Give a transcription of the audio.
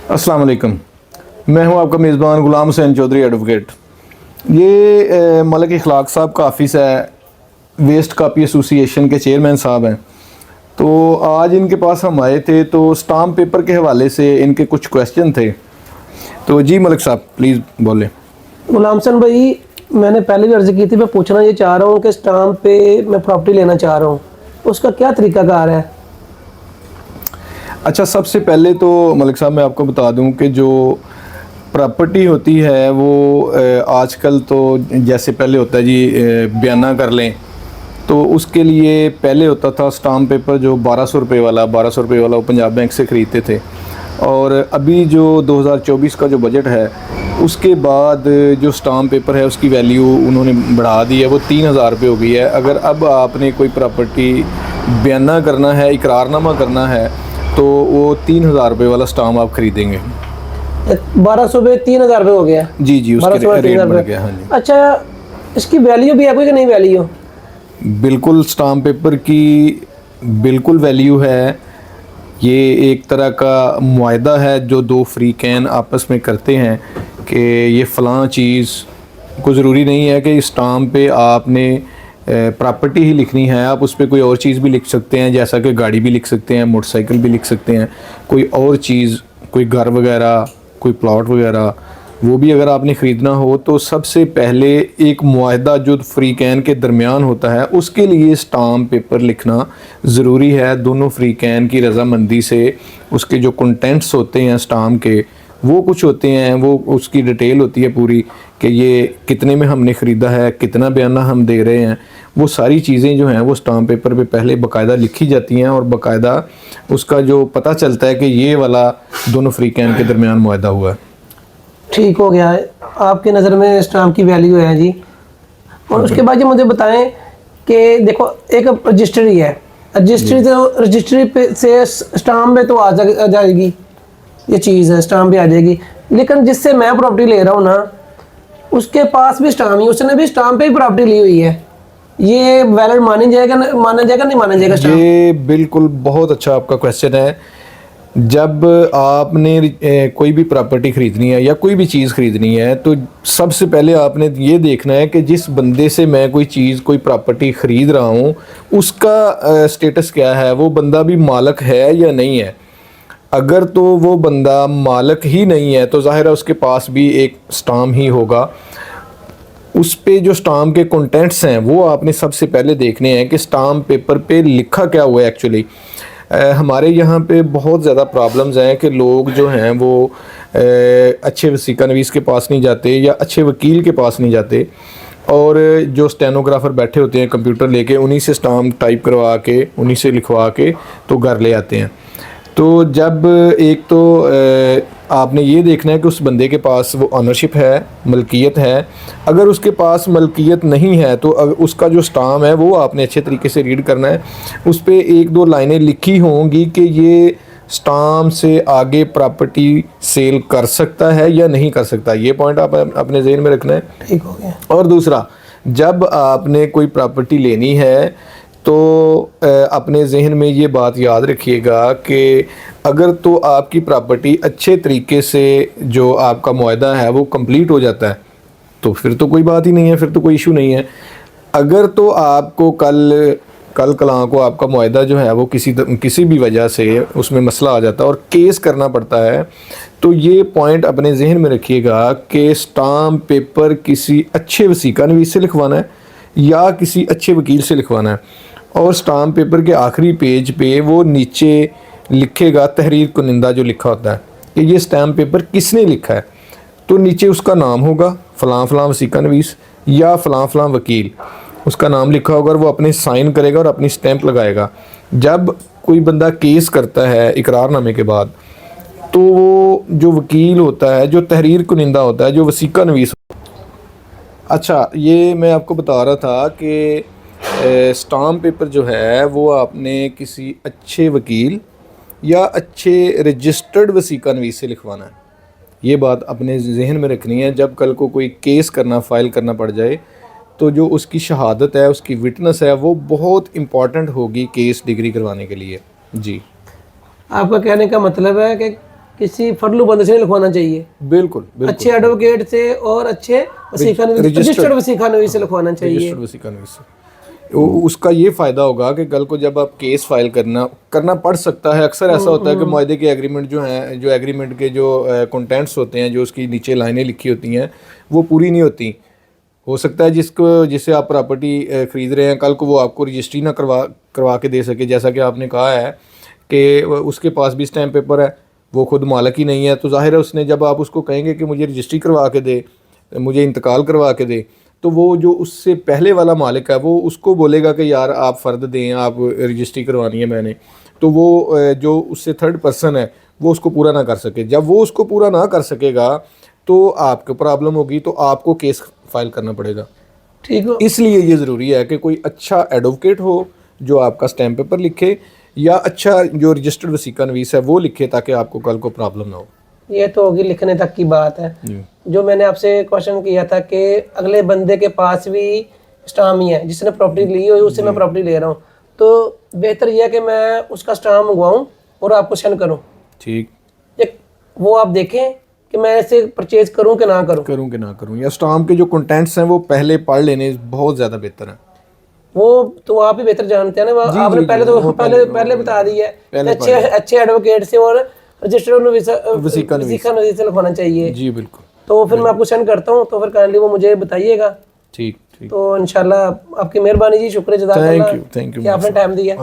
अस्सलाम वालेकुम। मैं हूं आपका मेज़बान ग़ुलाम हुसैन चौधरी एडवोकेट। ये मलिक इखलाक साहब का ऑफ़िस है, वेस्ट कॉपी एसोसिएशन के चेयरमैन साहब हैं। तो आज इनके पास हम आए थे तो स्टाम्प पेपर के हवाले से इनके कुछ क्वेश्चन थे। तो जी मलिक साहब प्लीज़ बोलें। गुलाम हसन भाई, मैंने पहले भी अर्ज़ की थी, मैं पूछना ये चाह रहा हूँ कि स्टाम्प पे मैं प्रॉपर्टी लेना चाह रहा हूँ, उसका क्या तरीक़ाकार है? अच्छा, सबसे पहले तो मलिक साहब मैं आपको बता दूं कि जो प्रॉपर्टी होती है वो आजकल तो जैसे पहले होता है जी बयाना कर लें, तो उसके लिए पहले होता था स्टाम्प पेपर जो 1200 रुपये वाला वो पंजाब बैंक से ख़रीदते थे। और अभी जो 2024 का जो बजट है उसके बाद जो स्टाम्प पेपर है उसकी वैल्यू उन्होंने बढ़ा दी है, वो 3000 रुपये हो गई है। अगर अब आपने कोई प्रॉपर्टी बयाना करना है, इकरारनामा करना है, तो वो 3000 रुपये वाला स्टाम्प आप ख़रीदेंगे। 1200 पे 3000 रुपये हो गया? जी जी, उसके रेट बढ़ गया। हाँ जी। अच्छा, इसकी वैल्यू भी है कोई कि नहीं वैल्यू? बिल्कुल, स्टाम्प पेपर की बिल्कुल वैल्यू है। ये एक तरह का मुआहदा है जो दो फ्रीकैन आपस में करते हैं कि ये फ़लाँ चीज़ को ज़रूरी नहीं है कि स्टाम्प पे आपने प्रॉपर्टी ही लिखनी है, आप उस पर कोई और चीज़ भी लिख सकते हैं, जैसा कि गाड़ी भी लिख सकते हैं, मोटरसाइकिल भी लिख सकते हैं, कोई और चीज़, कोई घर वगैरह, कोई प्लॉट वगैरह, वो भी अगर आपने ख़रीदना हो तो सबसे पहले एक मुआहदा जो फ्रीकैन के दरमियान होता है उसके लिए स्टाम्प पेपर लिखना ज़रूरी है। दोनों फ्रीकैन की रज़ामंदी से उसके जो कंटेंट्स होते हैं स्टाम्प के वो कुछ होते हैं, वो उसकी डिटेल होती है पूरी कि ये कितने में हमने ख़रीदा है, कितना बयाना हम दे रहे हैं, वो सारी चीज़ें जो हैं वो स्टाम्प पेपर पे पहले बाकायदा लिखी जाती हैं और बाकायदा उसका जो पता चलता है कि ये वाला दोनों फ्रीकैन के दरमियान मुआहदा हुआ है। ठीक हो गया है, आपकी नज़र में स्टाम्प की वैल्यू है जी। और उसके बाद ये मुझे बताएं कि देखो एक रजिस्ट्री है, रजिस्ट्री पे से स्टाम्प में तो आ जाएगी, ये चीज़ है स्टाम्प भी आ जाएगी, लेकिन जिससे मैं प्रॉपर्टी ले रहा हूँ ना उसके पास भी स्टाम्प ही, उसने भी स्टाम्प पे ही प्रॉपर्टी ली हुई है, ये वैलिड माना जाएगा नहीं माना जाएगा स्टाम्प? ये बिल्कुल बहुत अच्छा आपका क्वेश्चन है। जब आपने कोई भी प्रॉपर्टी ख़रीदनी है या कोई भी चीज़ ख़रीदनी है तो सबसे पहले आपने ये देखना है कि जिस बंदे से मैं कोई चीज़ कोई प्रॉपर्टी ख़रीद रहा हूँ उसका स्टेटस क्या है, वो बंदा भी मालिक है या नहीं है। अगर तो वो बंदा मालिक ही नहीं है तो ज़ाहिर है उसके पास भी एक स्टाम्प ही होगा। उस पे जो स्टाम्प के कंटेंट्स हैं वो आपने सबसे पहले देखने हैं कि स्टाम्प पेपर पे लिखा क्या हुआ है। एक्चुअली हमारे यहाँ पे बहुत ज़्यादा प्रॉब्लम्स हैं कि लोग जो हैं वो अच्छे वसीका नवीस के पास नहीं जाते या अच्छे वकील के पास नहीं जाते और जो स्टेनोग्राफ़र बैठे होते हैं कंप्यूटर लेके उन्हीं से स्टाम्प टाइप करवा के उन्हीं से लिखवा के तो घर ले आते हैं। तो जब एक तो आपने ये देखना है कि उस बंदे के पास वो ऑनरशिप है, मलकियत है। अगर उसके पास मलकियत नहीं है तो उसका जो स्टाम्प है वो आपने अच्छे तरीके से रीड करना है। उस पर एक दो लाइनें लिखी होंगी कि ये स्टाम्प से आगे प्रॉपर्टी सेल कर सकता है या नहीं कर सकता, ये पॉइंट आप अपने ज़हन में रखना है। ठीक हो गया। और दूसरा, जब आपने कोई प्रॉपर्टी लेनी है तो अपने जहन में ये बात याद रखिएगा कि अगर तो आपकी प्रॉपर्टी अच्छे तरीके से जो आपका मुआहदा है वो कंप्लीट हो जाता है तो फिर तो कोई बात ही नहीं है, फिर तो कोई इशू नहीं है। अगर तो आपको कल कलां को आपका मुआहदा जो है वो किसी भी वजह से उसमें मसला आ जाता है और केस करना पड़ता है, तो ये पॉइंट अपने जहन में रखिएगा कि स्टाम्प पेपर किसी अच्छे वसीका नवीस से लिखवाना है या किसी अच्छे वकील से लिखवाना है। और स्टाम्प पेपर के आखिरी पेज पे वो नीचे लिखेगा तहरीर कुनिंदा जो लिखा होता है कि ये स्टाम्प पेपर किसने लिखा है, तो नीचे उसका नाम होगा फ़लाँ फ़लाँ वसीका नवीस या फ़लाँ फ़लाँ वकील, उसका नाम लिखा होगा और वो अपने साइन करेगा और अपनी स्टैंप लगाएगा। जब कोई बंदा केस करता है इकरारनामे के बाद तो वो जो वकील होता है, जो तहरीर कुनिंदा होता है, जो वसीका नवीस। अच्छा, ये मैं आपको बता रहा था कि स्टाम्प पेपर जो है वो आपने किसी अच्छे वकील या अच्छे रजिस्टर्ड वसीका नवीस से लिखवाना है। ये बात अपने जहन में रखनी है। जब कल को कोई केस फाइल करना पड़ जाए तो जो उसकी शहादत है, उसकी विटनेस है, वो बहुत इम्पॉर्टेंट होगी केस डिग्री करवाने के लिए। जी, आपका कहने का मतलब है कि किसी फर्लू बंदे से नहीं लिखवाना चाहिए, बिल्कुल बिल्कुल अच्छे एडवोकेट से और अच्छे रजिस्टर्ड वसीका नवीस से लिखवाना चाहिए। रजिस्टर्ड वसीका नवीस से। उसका ये फ़ायदा होगा कि कल को जब आप केस फाइल करना पड़ सकता है। अक्सर ऐसा होता है कि मुआहदे के एग्रीमेंट जो हैं, जो एग्रीमेंट के जो कंटेंट्स होते हैं, जो उसकी नीचे लाइनें लिखी होती हैं, वो पूरी नहीं होती। हो सकता है जिससे आप प्रॉपर्टी ख़रीद रहे हैं, कल को वो आपको रजिस्ट्री ना करवा के दे सके। जैसा कि आपने कहा है कि उसके पास भी स्टैम्प पेपर है, वो खुद मालिक ही नहीं है, तो ज़ाहिर है उसने, जब आप उसको कहेंगे कि मुझे रजिस्ट्री करवा के दे, मुझे इंतकाल करवा के दे, तो वो जो उससे पहले वाला मालिक है वो उसको बोलेगा कि यार आप फ़र्द दें, आप रजिस्ट्री करवानी है मैंने। तो वो जो उससे थर्ड पर्सन है वो उसको पूरा ना कर सके। जब वो उसको पूरा ना कर सकेगा तो आपको प्रॉब्लम होगी, तो आपको केस फाइल करना पड़ेगा। ठीक हो, इसलिए ये ज़रूरी है कि कोई अच्छा एडवोकेट हो जो आपका स्टैम्प पेपर लिखे, या अच्छा जो रजिस्टर्ड वसीका नवीस है वो लिखे, ताकि आपको कल को प्रॉब्लम ना हो। ये तो होगी लिखने तक की बात है। जो मैंने आपसे क्वेश्चन किया था कि अगले बंदे के पास भी स्टाम्प ही है, जिसने प्रॉपर्टी ली हो उससे मैं प्रॉपर्टी ले रहा हूँ, तो बेहतर यह है कि मैं उसका स्टाम्प मंगवाऊँ और आपको सेंड करूँ। ठीक, एक वो आप देखें कि मैं इसे परचेज करूँ कि ना करूँ। या स्टाम्प के जो कंटेंट्स हैं वो पहले पढ़ लेने बहुत ज़्यादा बेहतर है। वो तो आप ही बेहतर जानते हैं ना, आपने पहले बता दी है कि अच्छे एडवोकेट से और रजिस्टर्ड वसीका नवीस से लिखवाना चाहिए। जी बिल्कुल। तो फिर मैं आपको सेंड करता हूँ, तो फिर काइंडली वो मुझे बताइएगा। ठीक। तो इंशाल्लाह आपकी मेहरबानी जी, शुक्रिया, जज़ाकल्लाह थैंक यू कि आपने टाइम दिया।